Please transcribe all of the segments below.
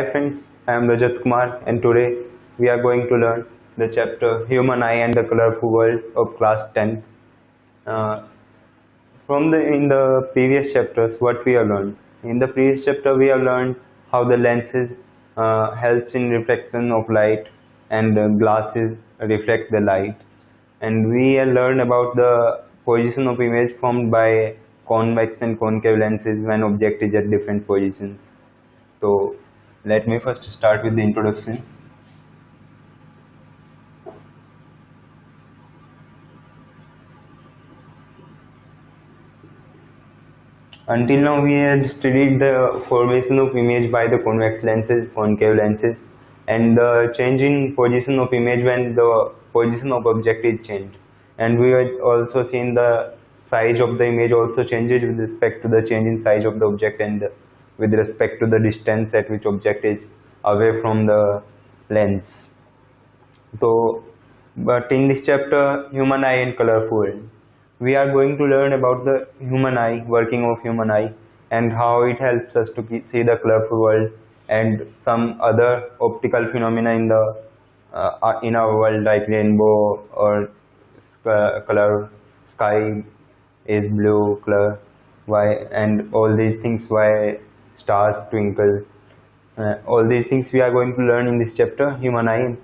Hi friends, I am Rajat Kumar and today we are going to learn the chapter Human Eye and the Colorful World of class 10. Uh, in the previous chapters, what we have learned? In the previous chapter, we have learned how the lenses helps in reflection of light and glasses reflect the light. And we have learned about the position of image formed by convex and concave lenses when object is at different positions. So let me first start with the introduction. Until now we had studied the formation of image by the convex lenses, concave lenses, and the change in position of image when the position of object is changed. And we had also seen the size of the image also changes with respect to the change in size of the object and with respect to the distance at which object is away from the lens. So, but in this chapter, human eye and colorful world, we are going to learn about the human eye, working of human eye, and how it helps us to see the colorful world and some other optical phenomena in our world like rainbow or color sky is blue color, why and all these things, why stars twinkle. All these things we are going to learn in this chapter, human eye.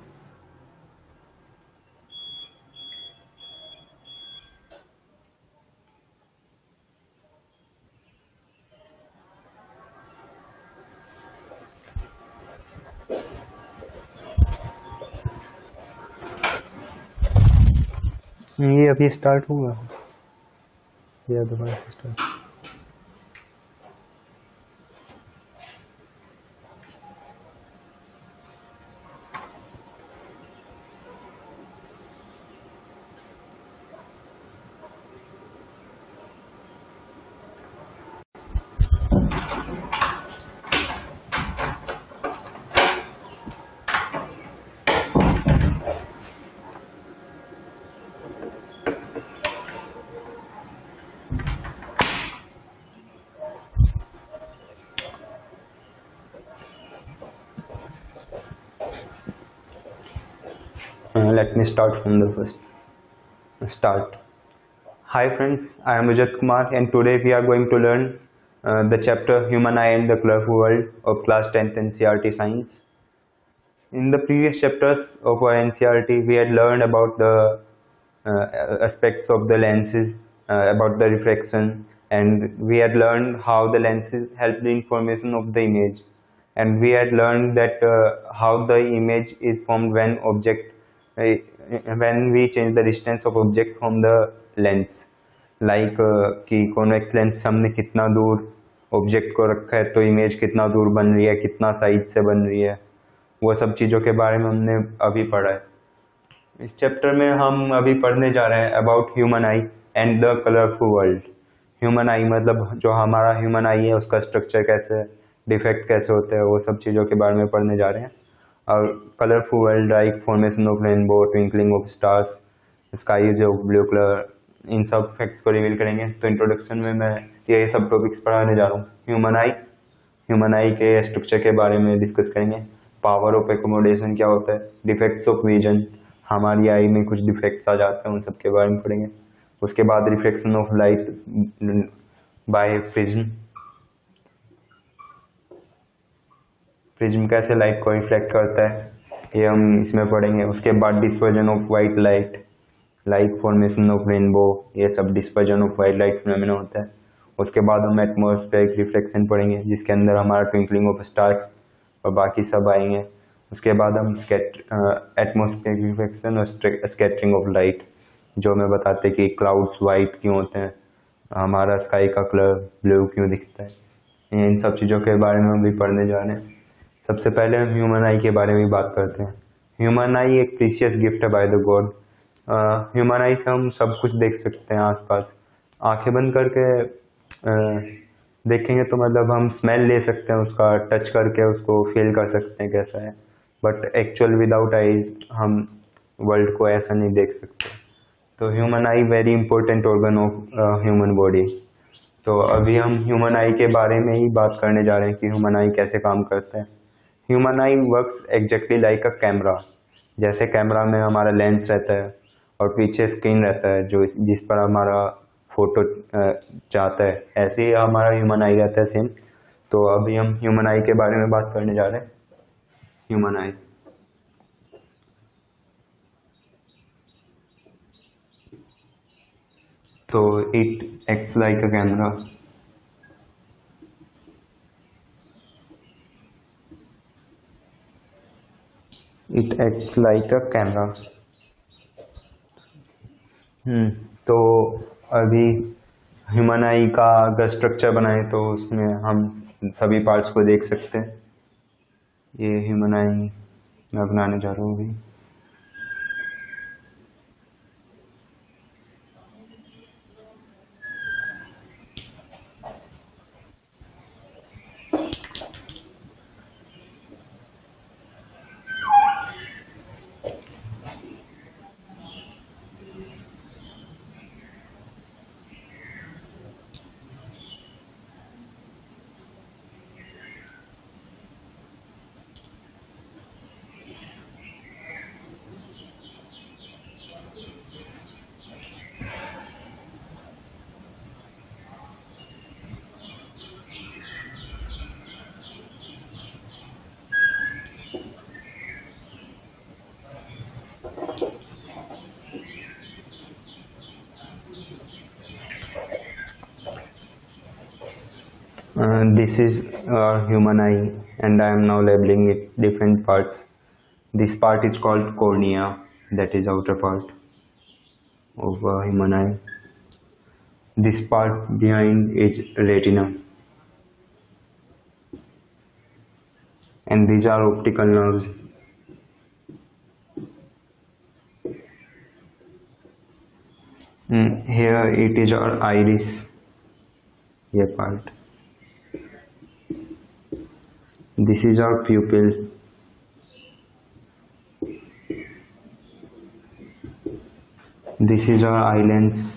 ये अभी start हुआ, ये दोबारा start. Let me start from the first. Start. Hi friends, I am Rajat Kumar and today we are going to learn the chapter Human Eye and the Colorful World of class 10th NCERT Science. In the previous chapters of our NCERT, we had learned about the aspects of the lenses, about the refraction, and we had learned how the lenses help the information of the image. And we had learned that how the image is formed when when we change the distance of object from the lens, like कि convex lens से हमने कितना दूर object को रखा है तो image कितना दूर बन रही है, कितना साइज से बन रही है, वो सब चीज़ों के बारे में हमने अभी पढ़ा है। इस चैप्टर में हम अभी पढ़ने जा रहे हैं about human I and the colourful world. Human आई मतलब जो हमारा ह्यूमन आई है उसका स्ट्रक्चर कैसे है, डिफेक्ट कैसे होते हैं, वो सब चीज़ों के बारे में पढ़ने जा रहे हैं। और colourful world like formation of rainbow, twinkling of stars, sky of blue colour, इन सब फैक्ट्स को रिवील करेंगे। तो इंट्रोडक्शन में मैं ये सब टॉपिक्स पढ़ाने जा रहा हूँ। ह्यूमन आई के स्ट्रक्चर के बारे में डिस्कस करेंगे। पावर ऑफ एकोमोडेशन क्या होता है, डिफेक्ट्स ऑफ विजन, हमारी आई में कुछ डिफेक्ट्स आ जाते हैं, उन सब के बारे में पढ़ेंगे। उसके बाद reflection of light by prism कैसे लाइट को रिफ्लेक्ट करता है, ये हम इसमें पढ़ेंगे। उसके बाद dispersion of white light, like formation of rainbow, ये सब dispersion of white light phenomena होता है। उसके बाद हम एटमॉस्फेरिक रिफ्लेक्शन पढ़ेंगे जिसके अंदर हमारा ट्विंकलिंग ऑफ स्टार्स और बाकी सब आएंगे। उसके बाद हम एटमॉस्फेरिक रिफ्लेक्शन और स्कैटरिंग ऑफ लाइट, जो हमें बताते हैं कि क्लाउड्स वाइट क्यों होते हैं, हमारा स्काई का कलर ब्लू क्यों दिखता है, इन सब चीज़ों के बारे में हम भी पढ़ने जा रहे हैं। सबसे पहले हम ह्यूमन आई के बारे में बात करते हैं। ह्यूमन आई एक प्रीशियस गिफ्ट है बाय द गॉड। ह्यूमन आई से हम सब कुछ देख सकते हैं आसपास। आंखें बंद करके देखेंगे तो मतलब हम स्मेल ले सकते हैं उसका, टच करके उसको फील कर सकते हैं कैसा है, बट एक्चुअल विदाउट आईज हम वर्ल्ड को ऐसा नहीं देख सकते। तो human I very important organ of human body. तो अभी हम ह्यूमन आई के बारे में ही बात करने जा रहे हैं कि ह्यूमन आई कैसे काम करता है। Human I works exactly like a camera. जैसे कैमरा में हमारा लेंस रहता है और पीछे स्क्रीन रहता है जो जिस पर हमारा फोटो जाता है, ऐसे ही हमारा ह्यूमन आई रहता है सेम। तो अभी हम ह्यूमन आई के बारे में बात करने जा रहे हैं। ह्यूमन आई, तो it acts like a camera. It acts like a camera. तो अभी ह्यूमन आई का अगर स्ट्रक्चर बनाए तो उसमें हम सभी पार्ट्स को देख सकते हैं। ये ह्यूमन आई मैं बनाने जा रहा हूँ अभी। This is human eye, and I am now labeling it different parts. This part is called cornea, that is outer part of human eye. This part behind is retina, and these are optical nerves. Here it is our iris, here part. This is our pupil. This is our eye lens.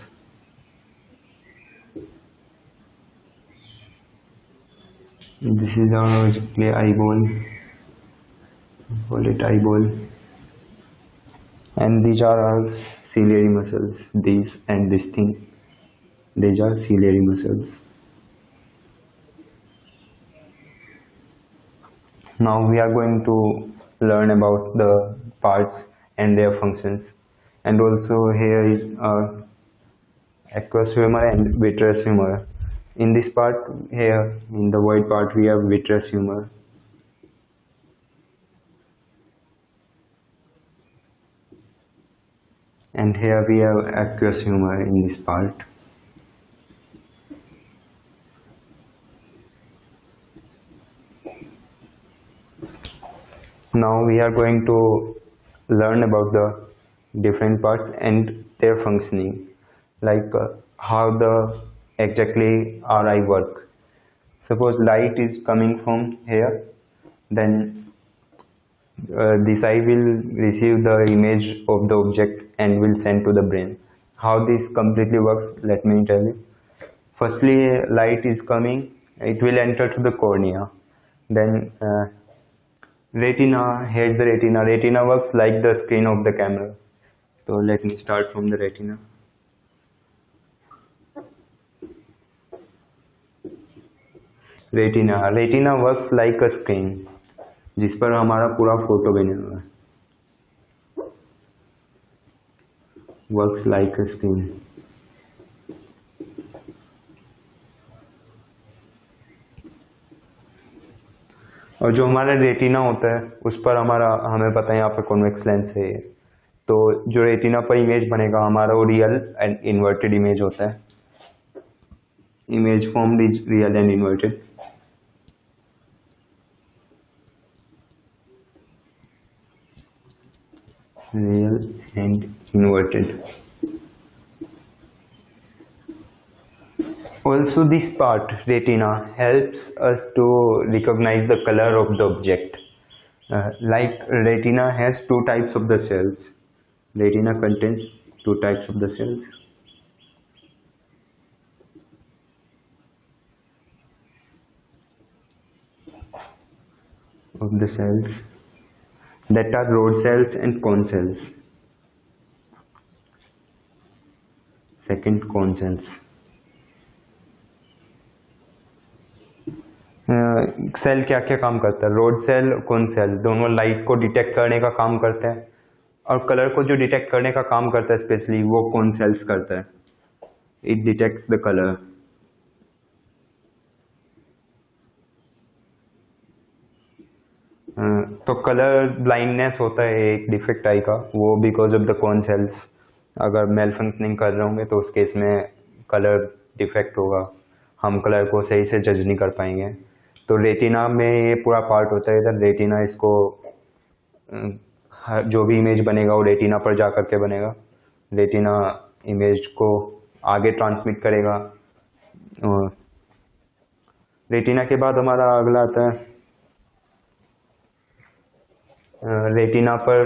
This is our eyeball. Call it eyeball. And these are our ciliary muscles. These and this thing. These are ciliary muscles. Now we are going to learn about the parts and their functions. And also here is our aqueous humor and vitreous humor. In this part here, in the white part, we have vitreous humor. And here we have aqueous humor in this part. Now we are going to learn about the different parts and their functioning, like how the exactly our eye work. Suppose light is coming from here, then this eye will receive the image of the object and will send to the brain. How this completely works, let me tell you. Firstly, light is coming, it will enter to the cornea. Then retina, here's the retina. Retina works like the screen of the camera. So let me start from the retina. Retina works like a screen, जिस पर हमारा पूरा photo बने हुआ है। Works like a screen. और जो हमारा रेटिना होता है उस पर हमें पता है यहाँ पे कॉन्वेक्स लेंस है, तो जो रेटिना पर इमेज बनेगा हमारा वो रियल एंड इन्वर्टेड इमेज होता है। Image formed is real and inverted. Real and inverted. Also, this part, retina, helps us to recognize the color of the object. Like retina has two types of the cells. Retina contains two types of the cells. of the cells that are rod cells and cone cells. Second, cone cells. Cell क्या क्या काम करता है? Rod cell, cone cell दोनों light को detect करने का काम करते हैं, और कलर को जो डिटेक्ट करने का काम करता है स्पेशली वो कौन सेल्स करता है. It detects the colour. तो कलर ब्लाइंडनेस होता है एक डिफेक्ट आई का, वो because of the cone cells अगर मेल फंक्शनिंग कर रहे होंगे तो उस केस में कलर डिफेक्ट होगा, हम कलर को सही से जज नहीं कर पाएंगे. तो रेटिना में ये पूरा पार्ट होता है. इधर रेटिना इसको जो भी इमेज बनेगा वो रेटिना पर जा करके बनेगा. रेटिना इमेज को आगे ट्रांसमिट करेगा. रेटिना के बाद हमारा अगला आता है रेटिना पर.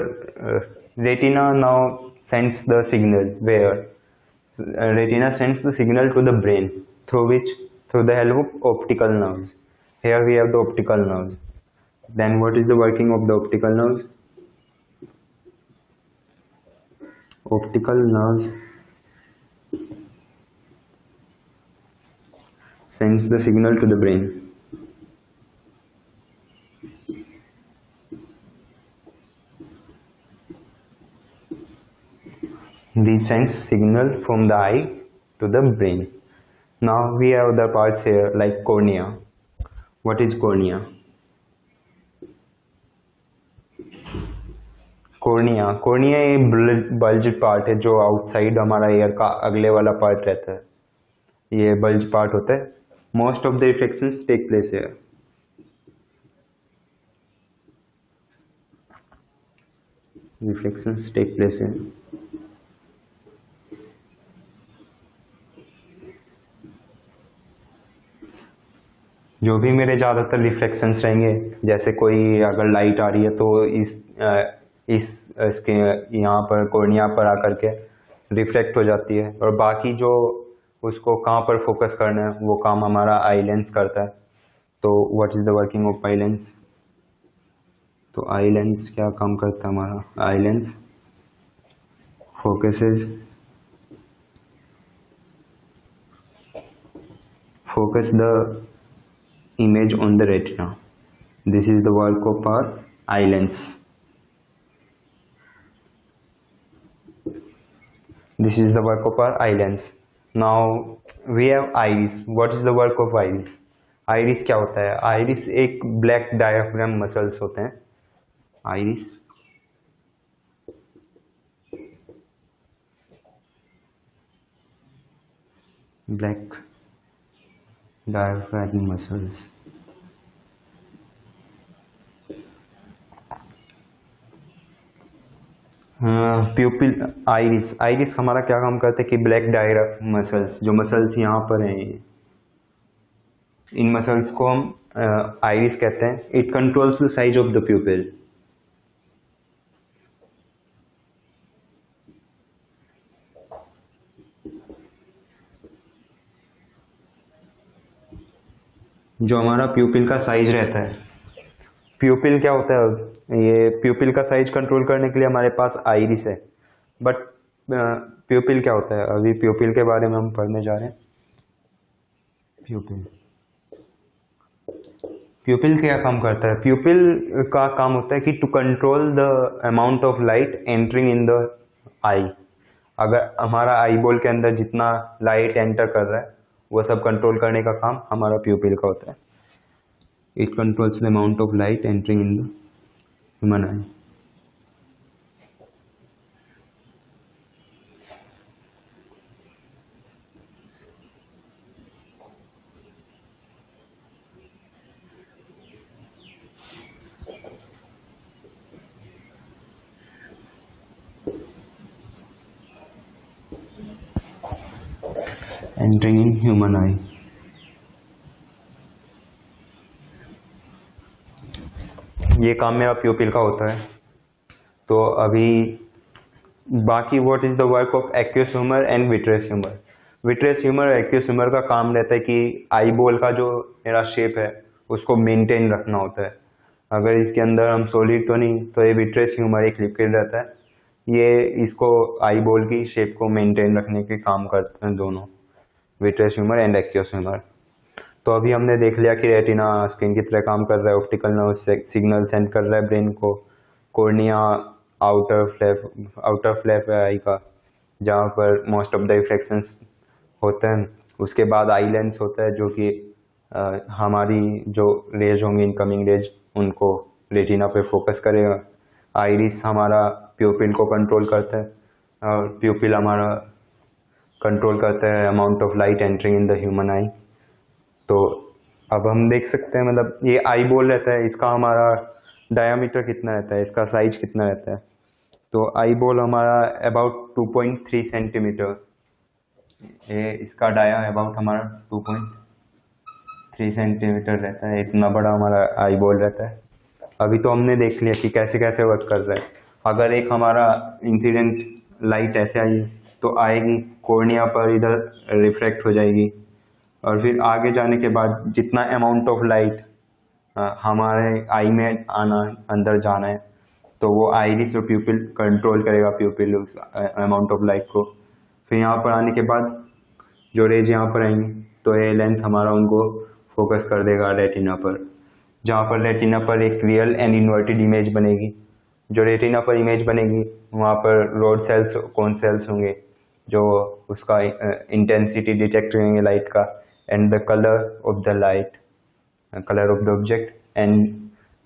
Retina now sends the signal where retina sends the signal to the brain through the help of optical nerves. Here we have the optical nerves. Then what is the working of the optical nerves? Optical nerves sends the signal to the brain. These sends signal from the eye to the brain. Now we have the parts here like cornea. What is cornea? Cornea एक bulge part है जो outside हमारा year का अगले वाला part रहता है. ये बल्ज पार्ट होता है. Most of the reflections take place here. Reflections take place here. जो भी मेरे ज़्यादातर रिफ्लेक्शंस रहेंगे, जैसे कोई अगर लाइट आ रही है तो इसके यहाँ पर कॉर्निया पर आकर के रिफ्लेक्ट हो जाती है, और बाकी जो उसको कहाँ पर फोकस करना है वो काम हमारा आई लेंस करता है. तो what is the working of eye lens? तो आई लेंस क्या काम करता है हमारा? Eye lens focus the image on the retina. This is the work of our eye lens. This is the work of our eye lens. Now we have iris. What is the work of iris? Iris क्या होता है? Iris एक black diaphragm muscles होते हैं. Iris black diaphragm muscles. प्यूपिल iris हमारा क्या काम करता है कि ब्लैक डायफ्राम मसल्स, जो मसल्स यहाँ पर हैं, इन मसल्स को हम आइरिस कहते हैं. It controls the size of the प्यूपिल. जो हमारा प्यूपिल का साइज रहता है, प्यूपिल क्या होता है? ये प्यूपिल का साइज कंट्रोल करने के लिए हमारे पास आइरिस है. बट प्यूपिल क्या होता है? अभी प्यूपिल के बारे में हम पढ़ने जा रहे हैं. प्यूपिल क्या काम करता है? प्यूपिल का काम होता है कि to control the amount of light entering in the eye. अगर हमारा आई बॉल के अंदर जितना लाइट एंटर कर रहा है वो सब कंट्रोल करने का काम हमारा प्यूपिल का होता है. It controls the amount of light entering in the human I. Entering in human eye. ये काम मेरा प्यूपिल का होता है. तो अभी बाकी what is the work of aqueous humour and vitreous humour? Vitreous humour और एक्यूस ह्यूमर का काम रहता है कि आई बॉल का जो मेरा शेप है उसको मेंटेन रखना होता है. अगर इसके अंदर हम सॉलिड तो नहीं, तो ये विट्रियस ह्यूमर एक लिक्विड रहता है, ये इसको आई बॉल की शेप को मेंटेन रखने के काम करते हैं दोनों, vitreous humour and aqueous humour. तो अभी हमने देख लिया कि रेटिना स्किन की तरह काम कर रहा है, ऑप्टिकल नर्व सिग्नल सेंड कर रहा है ब्रेन को, कॉर्निया आउटर फ्लैप है आई का, जहाँ पर मोस्ट ऑफ द रिफ्लेक्शंस होते हैं। उसके बाद आई लेंस होता है, जो कि हमारी जो रेज होंगी इनकमिंग रेज उनको रेटिना पे फोकस करेगा। आइरिस हमारा प्यूपिल को कंट्रोल करता है, और प्यूपिल हमारा कंट्रोल करता है amount of light entering in the human आई। तो अब हम देख सकते हैं, मतलब ये आई बॉल रहता है, इसका हमारा डायामीटर कितना रहता है, इसका साइज कितना रहता है। तो आई बॉल हमारा अबाउट 2.3 सेंटीमीटर, ये इसका डाया अबाउट हमारा 2.3 सेंटीमीटर रहता है, इतना बड़ा हमारा आई बॉल रहता है। अभी तो हमने देख लिया कि कैसे कैसे वर्क कर रहा है। अगर एक हमारा इंसिडेंट लाइट ऐसे आई तो आएगी कॉर्निया पर, इधर रिफ्लेक्ट हो जाएगी, और फिर आगे जाने के बाद जितना अमाउंट ऑफ लाइट हमारे आई में आना अंदर जाना है, तो वो आइरिस और प्यूपिल कंट्रोल करेगा प्यूपिल उस अमाउंट ऑफ लाइट को। फिर यहाँ पर आने के बाद जो रेज यहाँ पर आएंगी, तो ये लेंस हमारा उनको फोकस कर देगा रेटिना पर, जहाँ पर रेटिना पर एक रियल एंड इन्वर्टेड इमेज बनेगी। जो रेटिना पर इमेज बनेगी वहाँ पर रोड सेल्स कौन सेल्स होंगे, जो उसका इंटेंसिटी डिटेक्ट करेंगे लाइट का, and the colour of the light, colour of the object, and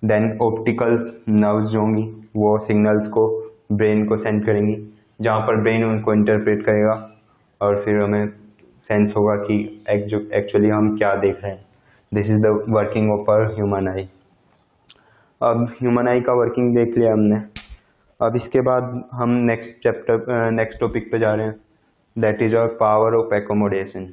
then optical nerves जो होंगी वो सिग्नल्स को ब्रेन को सेंड करेंगी, जहाँ पर ब्रेन उनको इंटरप्रेट करेगा, और फिर हमें सेंस होगा कि एक्चुअली हम क्या देख रहे हैं। This is the working of our human eye. अब ह्यूमन आई का वर्किंग देख लिया हमने। अब इसके बाद हम नेक्स्ट टॉपिक पे जा रहे हैं, that is our power of accommodation.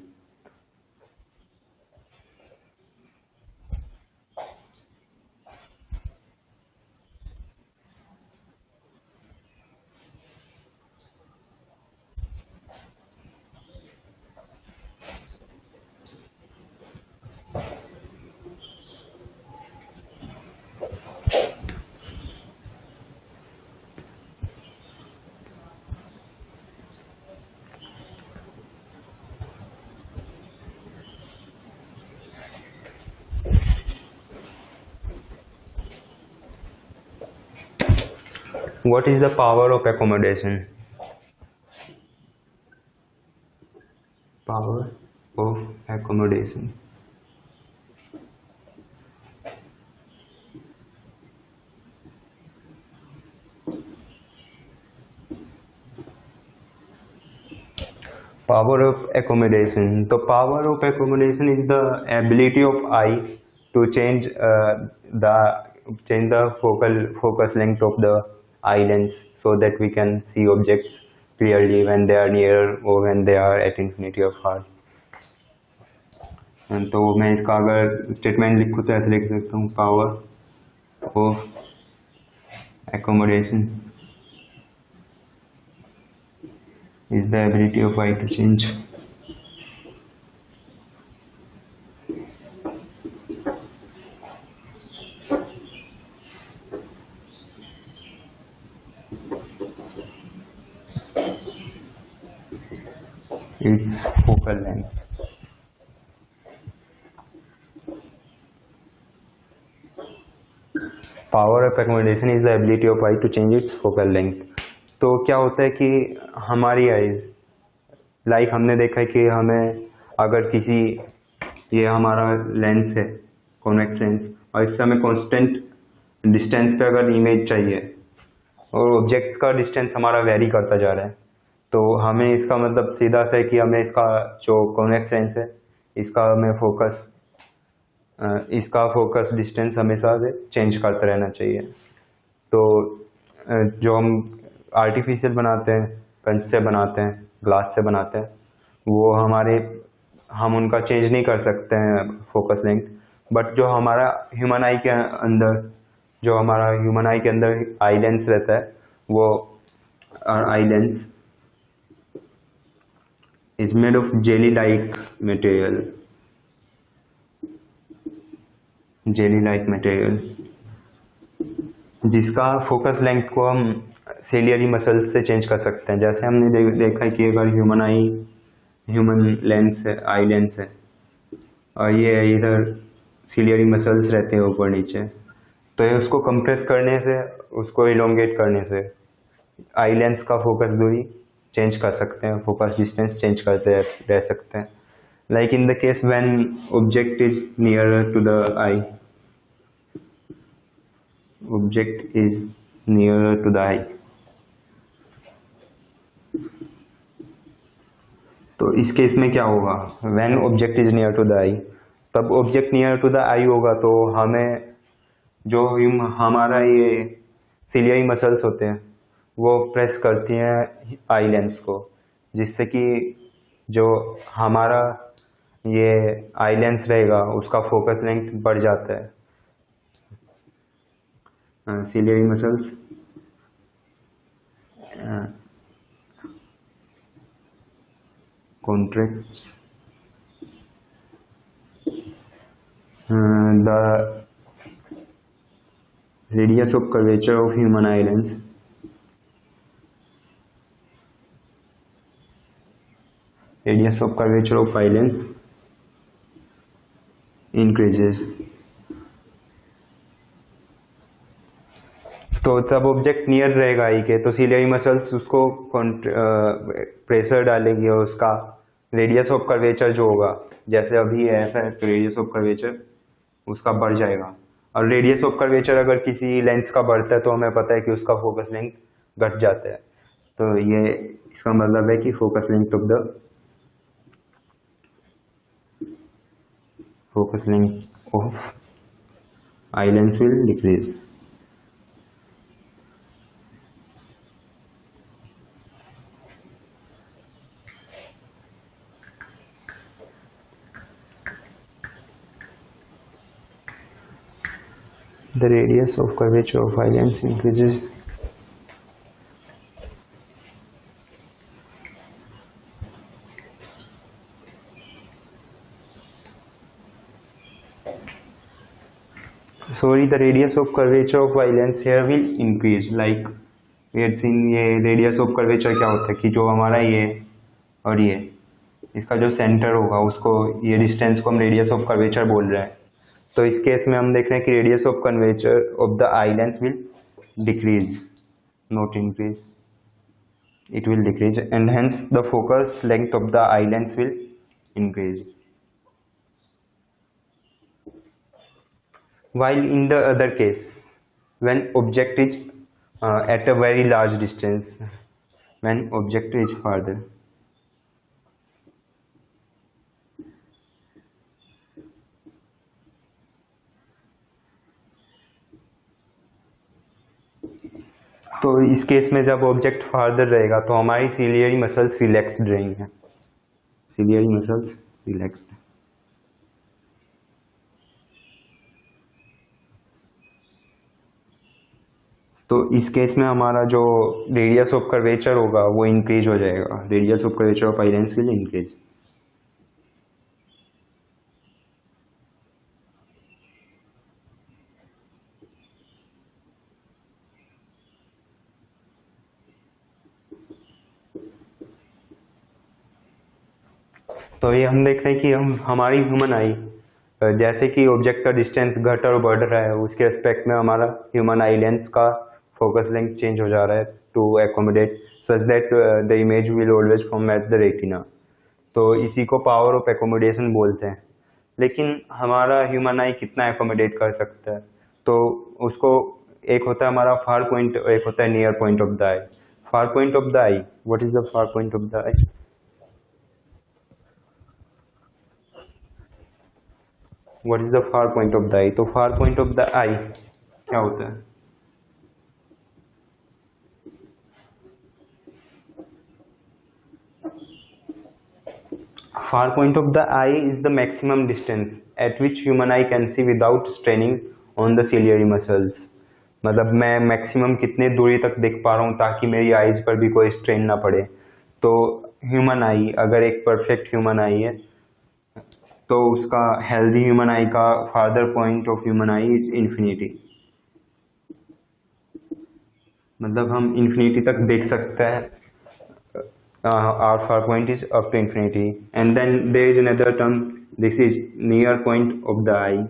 What is the power of accommodation? Power of accommodation. Power of accommodation. The power of accommodation is the ability of eye to change the focus length of the eye lens, so that we can see objects clearly when they are near or when they are at infinity of far. तो मैं इसका अगर statement लिखूँ तो ऐसे लिख सकता हूँ, power of accommodation is the ability of eye to change its focal length. Power of accommodation is the ability of eye to change its focal length. तो क्या होता है कि हमारी आईज, लाइक हमने देखा है कि हमें अगर किसी, ये हमारा लेंस है कॉन्वेक्स लेंस, और इससे हमें कांस्टेंट डिस्टेंस पे अगर इमेज चाहिए और ऑब्जेक्ट का डिस्टेंस हमारा वेरी करता जा रहा है, तो हमें इसका मतलब सीधा सा है कि हमें इसका जो कॉन्वेक्स लेंस है इसका फोकस डिस्टेंस हमेशा से चेंज करते रहना चाहिए। तो जो हम आर्टिफिशियल बनाते हैं, कंच से बनाते हैं, ग्लास से बनाते हैं, वो हम उनका चेंज नहीं कर सकते हैं फोकस लेंथ, बट जो हमारा ह्यूमन आई के अंदर आई लेंस रहता है, वो eye lens is made of jelly-like material. जिसका फोकस लेंथ को हम सिलियरी मसल्स से चेंज कर सकते हैं। जैसे हमने देखा कि अगर ह्यूमन लेंस है, आई लेंस है, और ये इधर सिलियरी मसल्स रहते हैं ऊपर नीचे, तो ये उसको कंप्रेस करने से, उसको इलोंगेट करने से आई लेंस का फोकस दूरी चेंज कर सकते हैं, फोकस डिस्टेंस चेंज करते रह सकते हैं। Like in the case when object is nearer to the eye, object is nearer to the eye, तो इस केस में क्या होगा, when object is near to the eye, तब ऑब्जेक्ट नियर टू द आई होगा तो हमें जो हमारा ये सिलियरी मसल्स होते हैं वो प्रेस करती हैं आई लेंस को, जिससे कि जो हमारा ये आई लेंस रहेगा उसका फोकस लेंथ बढ़ जाता है। Ciliary muscles contracts the radius of curvature of human eye lens increases। तो तब ऑब्जेक्ट नियर रहेगा आई के, तो सिलियरी मसल्स उसको प्रेशर डालेगी और उसका रेडियस ऑफ कर्वेचर जो होगा, जैसे अभी ऐसा है तो रेडियस ऑफ कर्वेचर उसका बढ़ जाएगा। और रेडियस ऑफ कर्वेचर अगर किसी लेंस का बढ़ता है तो हमें पता है कि उसका फोकस लेंथ घट जाता है। तो ये इसका मतलब है कि focus length of eye lens will decrease. The radius of curvature of eye lens increases the radius of curvature of eye lens here will increase, like we had seen। ये radius of curvature क्या होता है कि जो हमारा ये और ये इसका जो सेंटर होगा उसको, ये डिस्टेंस को हम रेडियस ऑफ कर्वेचर बोल रहे हैं। तो इस केस में हम देख रहे हैं कि radius of curvature of the eye lens will decrease, not increase, it will decrease, and hence the focus length of the eye lens will increase। While in the other case, when object is at a very large distance, when object is farther, तो इस case में जब object farther रहेगा तो हमारी ciliary muscles relaxed रहेंगे, ciliary muscles relaxed. तो इस केस में हमारा जो रेडियस ऑफ कर्वेचर होगा वो इंक्रीज हो जाएगा, radius of curvature of eye lens will increase. तो ये हम देख रहे हैं कि हमारी ह्यूमन आई, जैसे कि ऑब्जेक्ट का डिस्टेंस घट और बढ़ रहा है उसके रिस्पेक्ट में हमारा ह्यूमन आई लेंस का फोकस लेंथ चेंज हो जा रहा है to accommodate such that the image will always form at the retina. तो इसी को पावर ऑफ एकोमोडेशन बोलते हैं। लेकिन हमारा ह्यूमन आई कितना एकोमोडेट कर सकता है, तो उसको एक होता है हमारा फार पॉइंट, एक होता है near point of the eye. Far point of the eye, what is the far point of the eye? What is the far point of the eye? तो far point of the eye क्या होता है? Far point of the eye is the maximum distance at which human eye can see without straining on the ciliary muscles। मतलब मैं maximum कितने दूरी तक देख पा रहा हूँ ताकि मेरी आईज पर भी कोई स्ट्रेन ना पड़े। तो ह्यूमन आई, अगर एक परफेक्ट ह्यूमन आई है तो उसका हेल्दी ह्यूमन आई का farther point of human I is infinity. मतलब हम इन्फिनिटी तक देख सकते हैं. Our far point is up to infinity, and then there is another term. This is near point of the eye.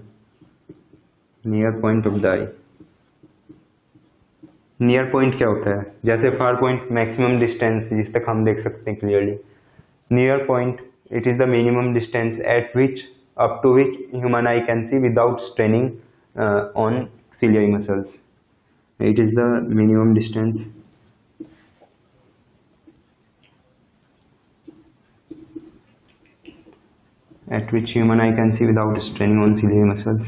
Near point of the eye. Near point क्या होता है? जैसे फार पॉइंट मैक्सिमम डिस्टेंस जिस तक हम देख सकते हैं clearly. Near point it is the minimum distance at which up to which human eye can see without straining on ciliary muscles. It is the minimum distance at which human eye can see without straining on ciliary muscles.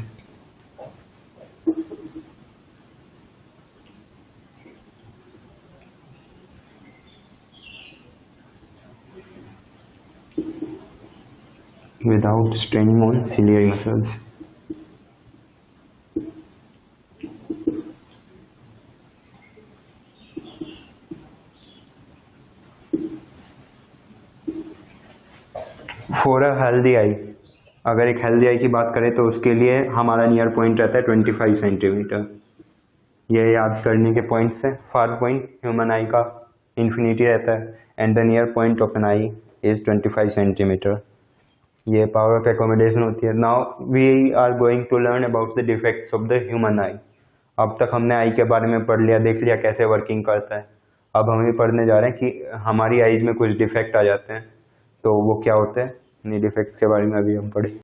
Without straining on ciliary muscles. For a healthy eye, अगर एक healthy I की बात करें तो उसके लिए हमारा near point रहता है 25 सेंटीमीटर. ये याद करने के पॉइंट्स है. फार पॉइंट ह्यूमन आई का इन्फिनिटी रहता है and the near point of an eye is 25 centimetre. ये पावर ऑफ एकोमोडेशन होती है. Now we are going to learn about the defects of the human eye. अब तक हमने आई के बारे में पढ़ लिया, देख लिया कैसे वर्किंग करता है. अब हम ये पढ़ने जा रहे हैं कि हमारी आईज में कुछ डिफेक्ट आ जाते हैं तो वो क्या होते हैं. डिफेक्ट्स के बारे में अभी हम पढ़े.